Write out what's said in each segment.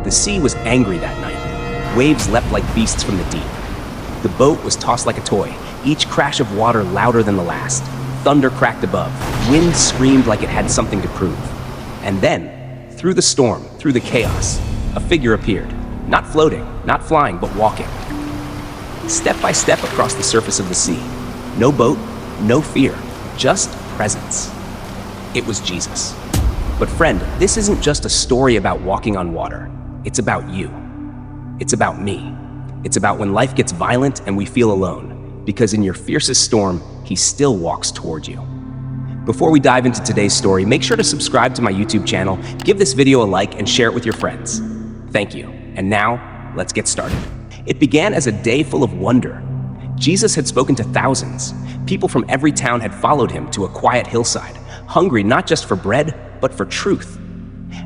The sea was angry that night. Waves leapt like beasts from the deep. The boat was tossed like a toy, each crash of water louder than the last. Thunder cracked above. Wind screamed like it had something to prove. And then, through the storm, through the chaos, a figure appeared. Not floating, not flying, but walking. Step by step across the surface of the sea. No boat, no fear, just presence. It was Jesus. But friend, this isn't just a story about walking on water. It's about you. It's about me. It's about when life gets violent and we feel alone, because in your fiercest storm, he still walks toward you. Before we dive into today's story, make sure to subscribe to my YouTube channel, give this video a like, and share it with your friends. Thank you. And now, let's get started. It began as a day full of wonder. Jesus had spoken to thousands. People from every town had followed him to a quiet hillside, hungry not just for bread, but for truth.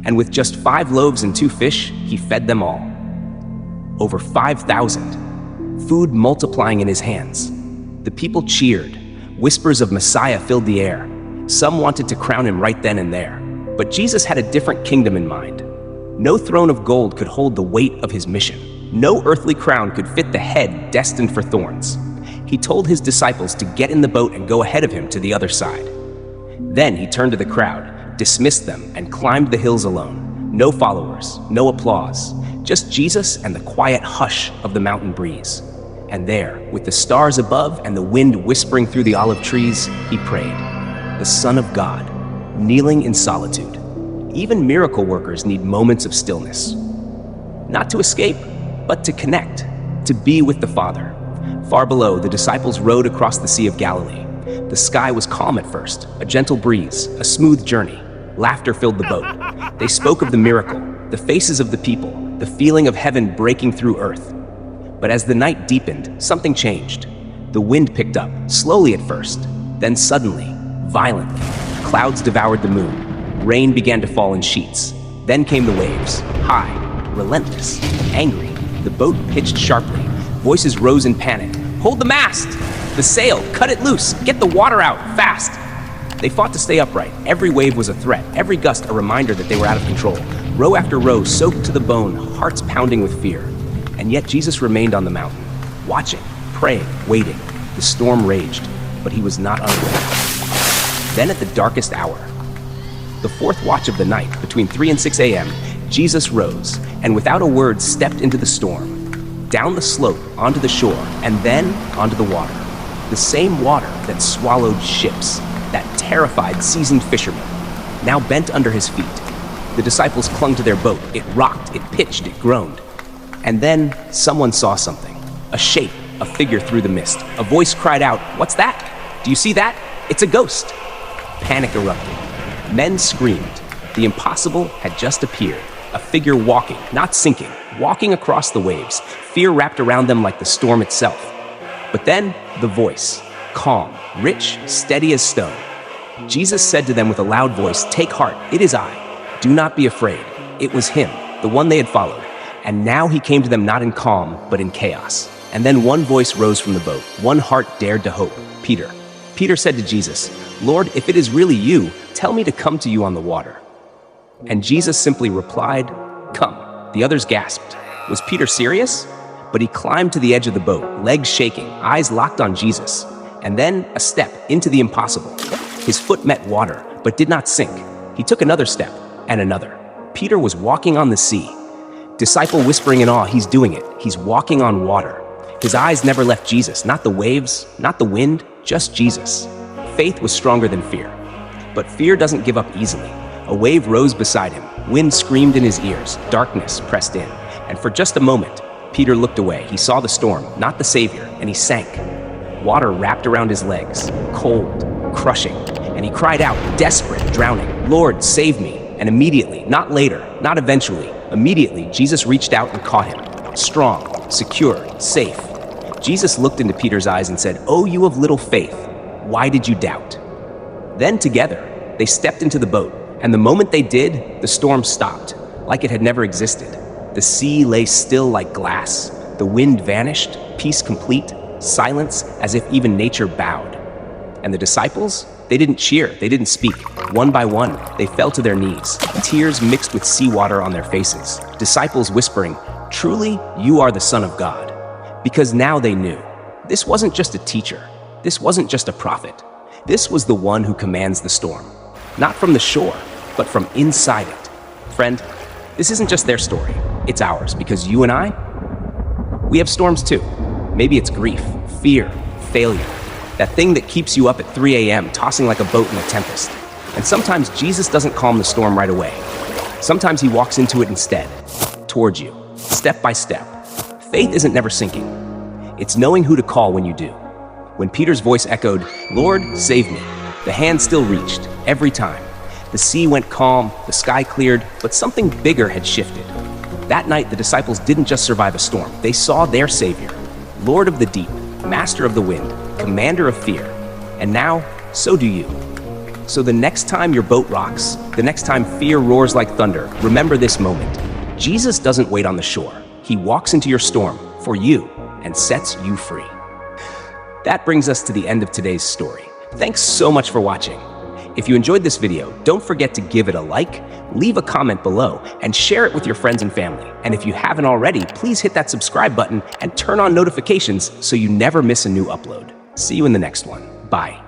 And with just 5 loaves and 2 fish, he fed them all. Over 5,000, food multiplying in his hands. The people cheered. Whispers of Messiah filled the air. Some wanted to crown him right then and there. But Jesus had a different kingdom in mind. No throne of gold could hold the weight of his mission. No earthly crown could fit the head destined for thorns. He told his disciples to get in the boat and go ahead of him to the other side. Then he turned to the crowd, dismissed them, and climbed the hills alone. No followers, no applause, just Jesus and the quiet hush of the mountain breeze. And there, with the stars above and the wind whispering through the olive trees, he prayed. The Son of God, kneeling in solitude. Even miracle workers need moments of stillness. Not to escape, but to connect, to be with the Father. Far below, the disciples rowed across the Sea of Galilee. The sky was calm at first, a gentle breeze, a smooth journey. Laughter filled the boat. They spoke of the miracle, the faces of the people, the feeling of heaven breaking through earth. But as the night deepened, something changed. The wind picked up, slowly at first, then suddenly, violently. Clouds devoured the moon. Rain began to fall in sheets. Then came the waves, high, relentless, angry. The boat pitched sharply. Voices rose in panic. Hold the mast! The sail! Cut it loose! Get the water out! Fast! They fought to stay upright. Every wave was a threat, every gust a reminder that they were out of control. Row after row soaked to the bone, hearts pounding with fear. And yet Jesus remained on the mountain, watching, praying, waiting. The storm raged, but he was not unaware. Then at the darkest hour, the 4th watch of the night, between 3 and 6 a.m., Jesus rose, and without a word stepped into the storm, down the slope, onto the shore, and then onto the water. The same water that swallowed ships, that terrified seasoned fishermen, now bent under his feet. The disciples clung to their boat. It rocked, it pitched, it groaned. And then someone saw something. A shape, a figure through the mist. A voice cried out, "What's that? Do you see that? It's a ghost." Panic erupted. Men screamed. The impossible had just appeared. A figure walking, not sinking, walking across the waves. Fear wrapped around them like the storm itself. But then, the voice, calm, rich, steady as stone. Jesus said to them with a loud voice, "Take heart, it is I. Do not be afraid." It was him, the one they had followed. And now he came to them not in calm, but in chaos. And then one voice rose from the boat. One heart dared to hope, Peter. Peter said to Jesus, "Lord, if it is really you, tell me to come to you on the water." And Jesus simply replied, "Come." The others gasped. Was Peter serious? But he climbed to the edge of the boat, legs shaking, eyes locked on Jesus. And then a step into the impossible. His foot met water, but did not sink. He took another step, and another. Peter was walking on the sea. Disciple whispering in awe, he's doing it. He's walking on water. His eyes never left Jesus, not the waves, not the wind, just Jesus. Faith was stronger than fear. But fear doesn't give up easily. A wave rose beside him. Wind screamed in his ears. Darkness pressed in. And for just a moment, Peter looked away. He saw the storm, not the Savior, and he sank. Water wrapped around his legs, cold, crushing. And he cried out, desperate, drowning, "Lord, save me." And immediately, not later, not eventually, immediately, Jesus reached out and caught him. Strong, secure, safe. Jesus looked into Peter's eyes and said, "Oh, you of little faith, why did you doubt?" Then together, they stepped into the boat, and the moment they did, the storm stopped, like it had never existed. The sea lay still like glass. The wind vanished, peace complete, silence as if even nature bowed. And the disciples, They didn't cheer, they didn't speak. One by one, they fell to their knees, tears mixed with seawater on their faces, disciples whispering, "Truly, you are the Son of God." Because now they knew. This wasn't just a teacher. This wasn't just a prophet. This was the one who commands the storm. Not from the shore, but from inside it. Friend, this isn't just their story. It's ours, because you and I, we have storms too. Maybe it's grief, fear, failure. That thing that keeps you up at 3 a.m., tossing like a boat in a tempest. And sometimes Jesus doesn't calm the storm right away. Sometimes he walks into it instead, towards you, step by step. Faith isn't never sinking. It's knowing who to call when you do. When Peter's voice echoed, "Lord, save me," the hand still reached, every time. The sea went calm, the sky cleared, but something bigger had shifted. That night, the disciples didn't just survive a storm. They saw their Savior, Lord of the deep, Master of the wind, Commander of fear. And now, so do you. So the next time your boat rocks, the next time fear roars like thunder, remember this moment. Jesus doesn't wait on the shore. He walks into your storm for you and sets you free. That brings us to the end of today's story. Thanks so much for watching. If you enjoyed this video, don't forget to give it a like, leave a comment below, and share it with your friends and family. And if you haven't already, please hit that subscribe button and turn on notifications so you never miss a new upload. See you in the next one. Bye.